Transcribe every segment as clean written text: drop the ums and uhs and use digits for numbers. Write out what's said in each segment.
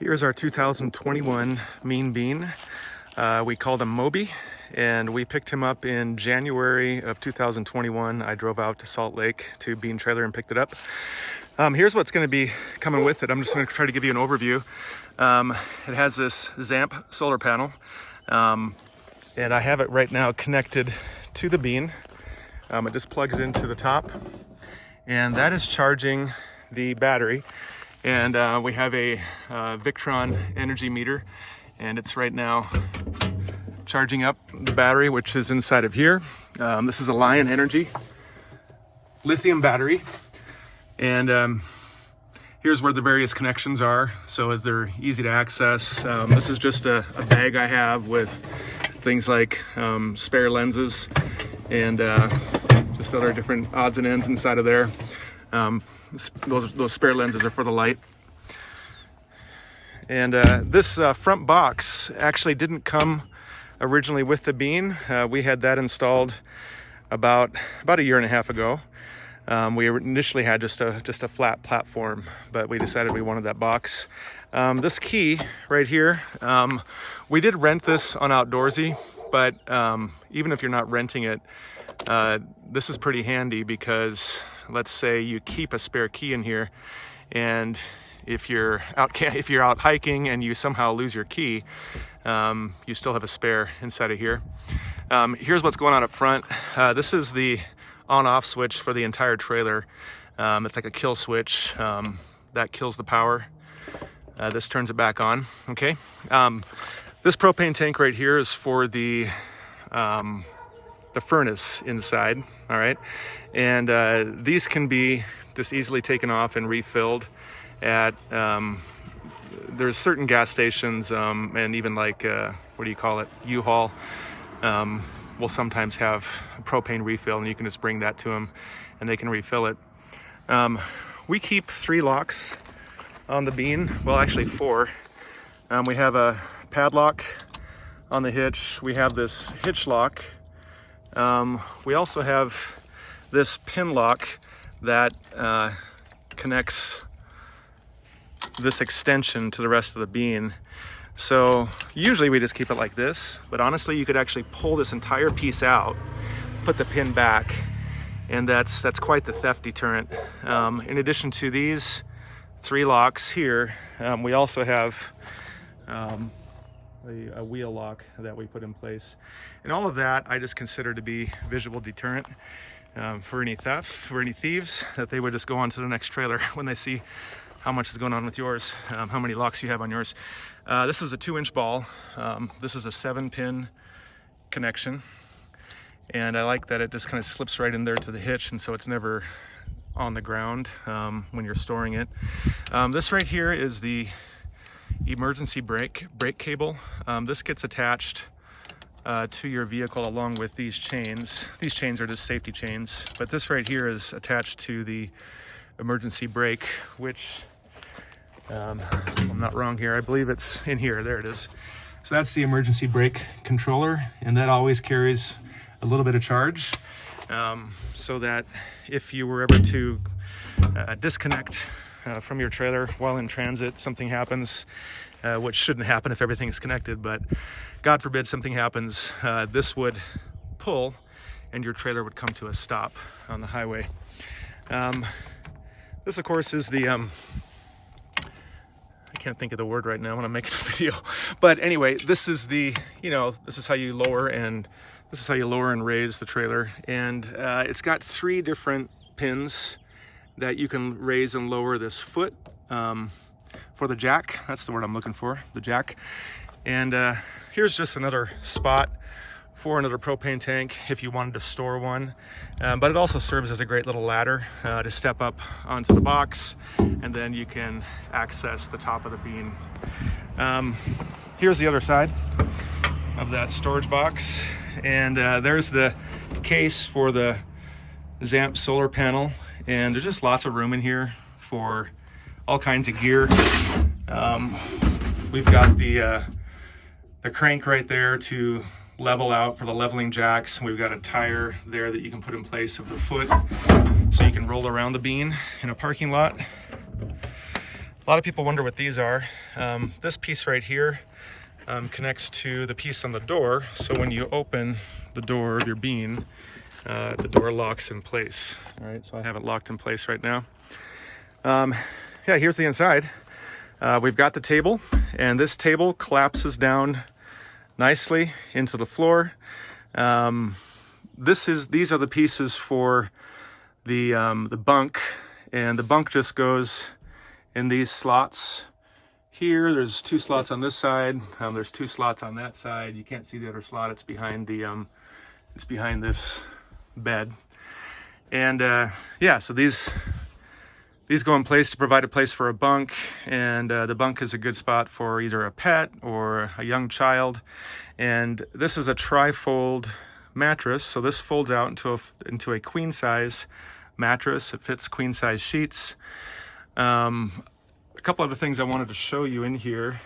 Here's our 2021 Mean Bean. We called him Mobi, and we picked him up in January of 2021. I drove out to Salt Lake to Bean Trailer and picked it up. Here's what's going to be coming with it. I'm just going to try to give you an overview. It has this Zamp solar panel, and I have it right now connected to the Bean. It just plugs into the top, and that is charging the battery. And we have a Victron energy meter, and it's right now charging up the battery, which is inside of here. This is a LionEnergy lithium battery, and here's where the various connections are, so they're easy to access. This is just a bag I have with things like spare lenses and just other different odds and ends inside of there. Those spare lenses are for the light. And this front box actually didn't come originally with the Bean. We had that installed about a year and a half ago. We initially had just a flat platform, but we decided we wanted that box. This key right here, we did rent this on Outdoorsy, but even if you're not renting it, this is pretty handy because let's say you keep a spare key in here, and if you're out hiking and you somehow lose your key, you still have a spare inside of here. Here's what's going on up front. This is the on-off switch for the entire trailer. It's like a kill switch that kills the power. This turns it back on. Okay. This propane tank right here is for the furnace inside. All right, and these can be just easily taken off and refilled at there's certain gas stations and even like what do you call it, U-Haul will sometimes have a propane refill, and you can just bring that to them and they can refill it. We keep 3 locks on the Bean, well actually 4. We have a padlock on the hitch. We have this hitch lock. We also have this pin lock that connects this extension to the rest of the Bean. So usually we just keep it like this, but honestly you could actually pull this entire piece out, put the pin back, and that's quite the theft deterrent. In addition to these 3 locks here, we also have a wheel lock that we put in place, and all of that I just consider to be visual deterrent for any theft, for any thieves, that they would just go on to the next trailer when they see how much is going on with yours, how many locks you have on yours. This is a 2-inch ball. This is a 7-pin connection, and I like that it just kind of slips right in there to the hitch, and so it's never on the ground when you're storing it. This right here is the emergency brake cable. This gets attached to your vehicle along with these chains. These chains are just safety chains, but this right here is attached to the emergency brake, which I'm not wrong here, I believe it's in here. There it is. So that's the emergency brake controller, and that always carries a little bit of charge, so that if you were ever to disconnect from your trailer while in transit, something happens, which shouldn't happen if everything is connected, but God forbid something happens, this would pull and your trailer would come to a stop on the highway. This of course is the I can't think of the word right now when I'm making a video, but anyway, this is the, this is how you lower and raise the trailer, and it's got 3 different pins that you can raise and lower this foot for the jack. That's the word I'm looking for, the jack. And here's just another spot for another propane tank if you wanted to store one, but it also serves as a great little ladder to step up onto the box, and then you can access the top of the Bean. Here's the other side of that storage box, and there's the case for the Zamp solar panel, and there's just lots of room in here for all kinds of gear. We've got the crank right there to level out for the leveling jacks, and we've got a tire there that you can put in place of the foot so you can roll around the Bean in a parking lot. A lot of people wonder what these are. This piece right here connects to the piece on the door, so when you open the door of your bean, the door locks in place. All right, so I have it locked in place right now. Yeah, here's the inside. We've got the table, and this table collapses down nicely into the floor. These are the pieces for the bunk, and the bunk just goes in these slots here. There's 2 slots on this side. There's 2 slots on that side. You can't see the other slot. It's behind the it's behind this bed. And yeah, so these go in place to provide a place for a bunk, and the bunk is a good spot for either a pet or a young child. And this is a tri-fold mattress, so this folds out into a queen size mattress. It fits queen size sheets. A couple other things I wanted to show you in here.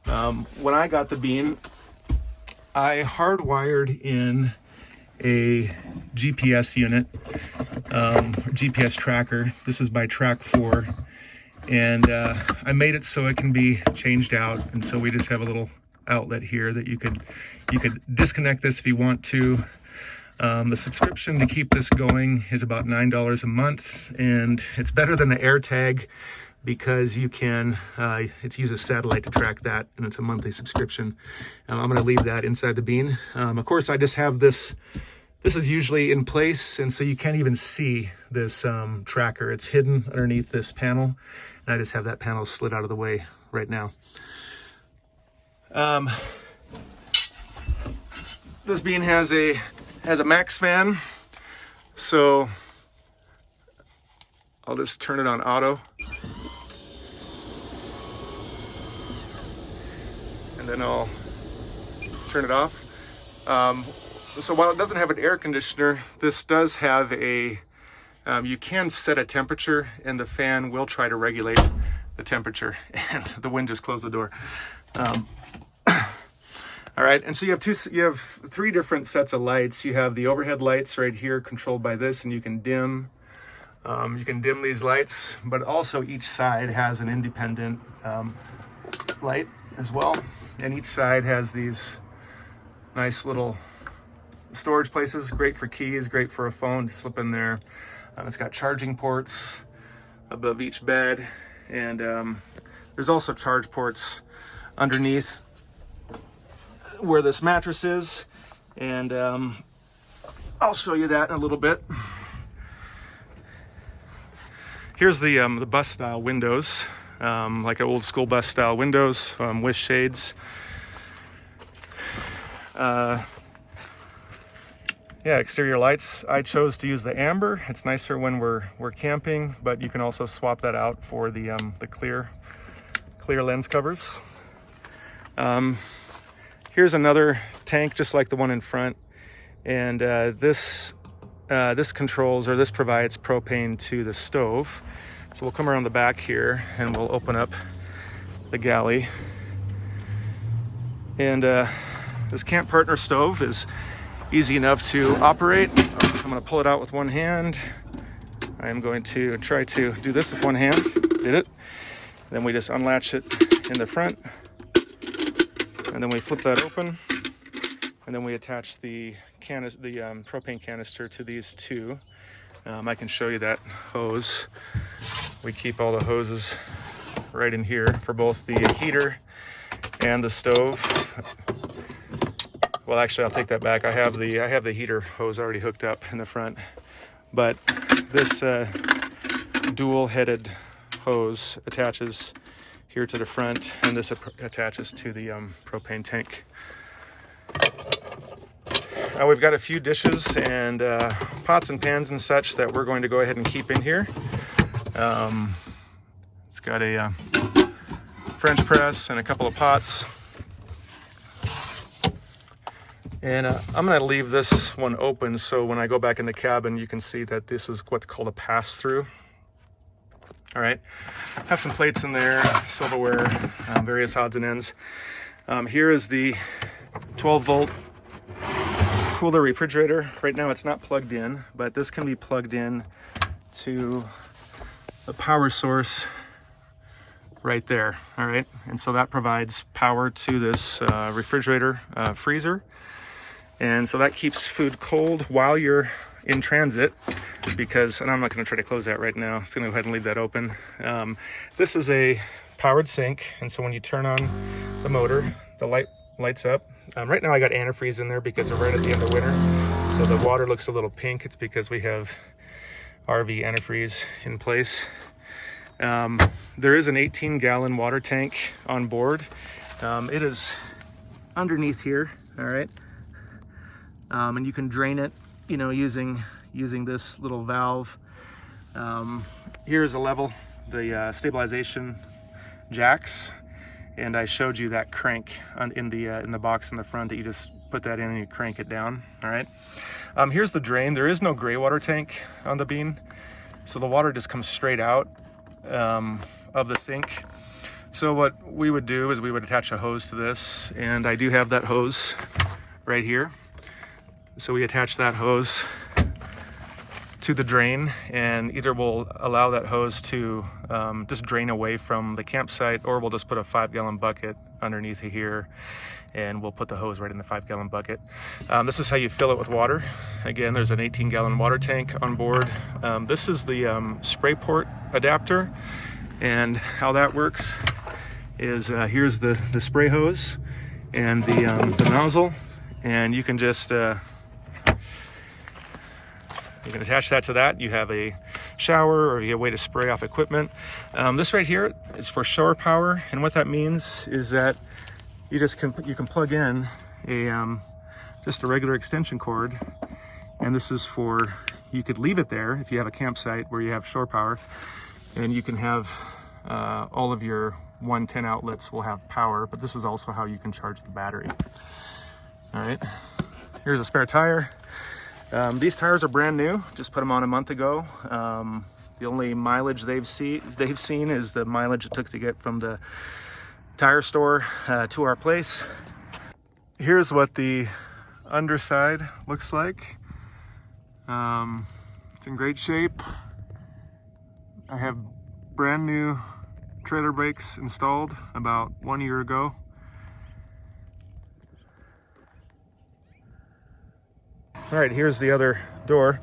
When I got the bean, I hardwired in a GPS unit, GPS tracker. This is by Track4, and I made it so it can be changed out. And so we just have a little outlet here that you could disconnect this if you want to. The subscription to keep this going is about $9 a month, and it's better than the AirTag because you can, it uses satellite to track that, and it's a monthly subscription. I'm gonna leave that inside the bean. Of course, I just have this is usually in place, and so you can't even see this tracker. It's hidden underneath this panel, and I just have that panel slid out of the way right now. This bean has a MaxxFan, so I'll just turn it on auto, and then I'll turn it off. So while it doesn't have an air conditioner, this does have a, you can set a temperature, and the fan will try to regulate the temperature, and the wind just closed the door. All right, and so you have 3 different sets of lights. You have the overhead lights right here controlled by this, and you can dim these lights, but also each side has an independent light as well. And each side has these nice little storage places, great for keys, great for a phone to slip in there. It's got charging ports above each bed, and there's also charge ports underneath where this mattress is, and I'll show you that in a little bit. Here's the bus style windows, like an old school bus style windows with shades. Yeah, exterior lights. I chose to use the amber. It's nicer when we're camping, but you can also swap that out for the clear lens covers. Here's another tank just like the one in front, and this controls, or this provides propane to the stove. So we'll come around the back here and we'll open up the Galley. And this Camp Partner stove is easy enough to operate. I'm going to pull it out with one hand. I am going to try to do this with one hand. Did it. Then we just unlatch it in the front, and then we flip that open, and then we attach the propane canister to these 2. I can show you that hose. We keep all the hoses right in here for both the heater and the stove. Well, actually, I'll take that back. I have the heater hose already hooked up in the front, but this dual-headed hose attaches here to the front, and this attaches to the propane tank. We've got a few dishes and pots and pans and such that we're going to go ahead and keep in here. It's got a French press and a couple of pots. And I'm going to leave this one open so when I go back in the cabin, you can see that this is what's called a pass-through. All right, have some plates in there, silverware, various odds and ends. Here is the 12-volt cooler refrigerator. Right now it's not plugged in, but this can be plugged in to the power source right there. All right, and so that provides power to this refrigerator freezer, and so that keeps food cold while you're in transit, because, and I'm not going to try to close that right now, it's going to go ahead and leave that open. This is a powered sink, and so when you turn on the motor, the light lights up. Right now I got antifreeze in there because we're right at the end of winter, so the water looks a little pink. It's because we have RV antifreeze in place. There is an 18-gallon water tank on board. It is underneath here, all right, and you can drain it, you know, using this little valve. Here's a level, the stabilization jacks, and I showed you that crank in the box in the front that you just put that in and you crank it down. All right. Here's the drain. There is no gray water tank on the bean, so the water just comes straight out of the sink. So what we would do is we would attach a hose to this, and I do have that hose right here. So we attach that hose to the drain, and either we'll allow that hose to just drain away from the campsite, or we'll just put a 5-gallon bucket underneath here, and we'll put the hose right in the 5-gallon bucket. This is how you fill it with water. Again, there's an 18-gallon water tank on board. This is the spray port adapter, and how that works is here's the spray hose and the nozzle, and you can just you can attach that to that. You have a shower, or you have a way to spray off equipment. This right here is for shore power, and what that means is that you can plug in a just a regular extension cord, and this is for, you could leave it there if you have a campsite where you have shore power, and you can have all of your 110 outlets will have power, but this is also how you can charge the battery. All right, here's a spare tire. These tires are brand new, just put them on a month ago. The only mileage they've seen is the mileage it took to get from the tire store to our place. Here's what the underside looks like. It's in great shape. I have brand new trailer brakes installed about 1 year ago. All right, here's the other door,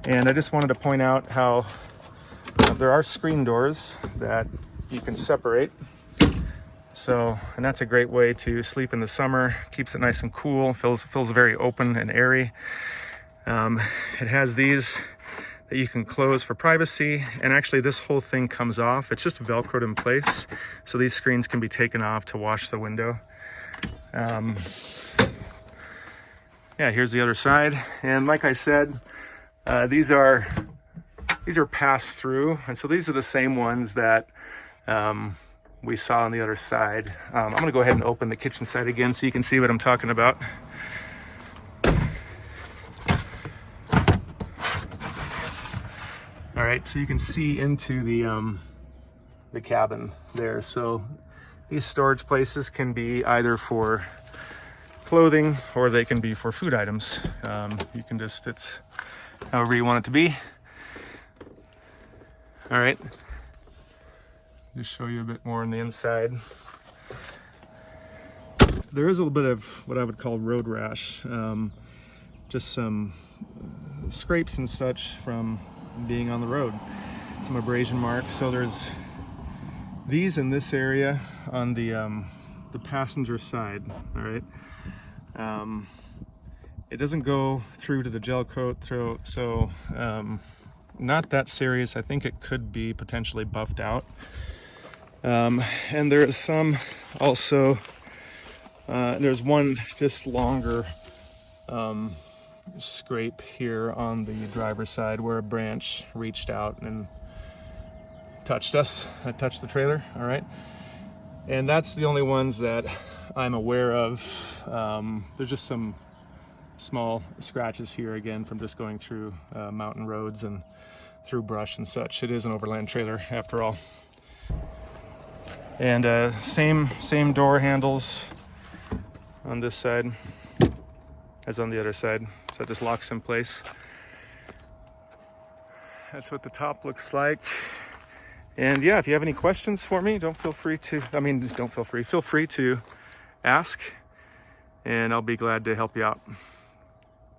and I just wanted to point out how there are screen doors that you can separate. So, and that's a great way to sleep in the summer. Keeps it nice and cool. Feels very open and airy. It has these that you can close for privacy, and actually this whole thing comes off. It's just Velcroed in place, so these screens can be taken off to wash the window. Yeah, here's the other side, and like I said, these are pass through, and so these are the same ones that we saw on the other side. I'm gonna go ahead and open the kitchen side again so you can see what I'm talking about. All right, so you can see into the cabin there. So these storage places can be either for clothing, or they can be for food items. You can just, it's however you want it to be. All right, just show you a bit more on the inside. There is a little bit of what I would call road rash, just some scrapes and such from being on the road, some abrasion marks. So there's these in this area on the passenger side. All right. It doesn't go through to the gel coat, so not that serious. I think it could be potentially buffed out. And there is some also, there's one just longer scrape here on the driver's side where a branch reached out and touched the trailer. All right. And that's the only ones that I'm aware of. There's just some small scratches here, again, from just going through mountain roads and through brush and such. It is an overland trailer after all. And same door handles on this side as on the other side. So it just locks in place. That's what the top looks like. And yeah, if you have any questions for me, feel free to ask, and I'll be glad to help you out.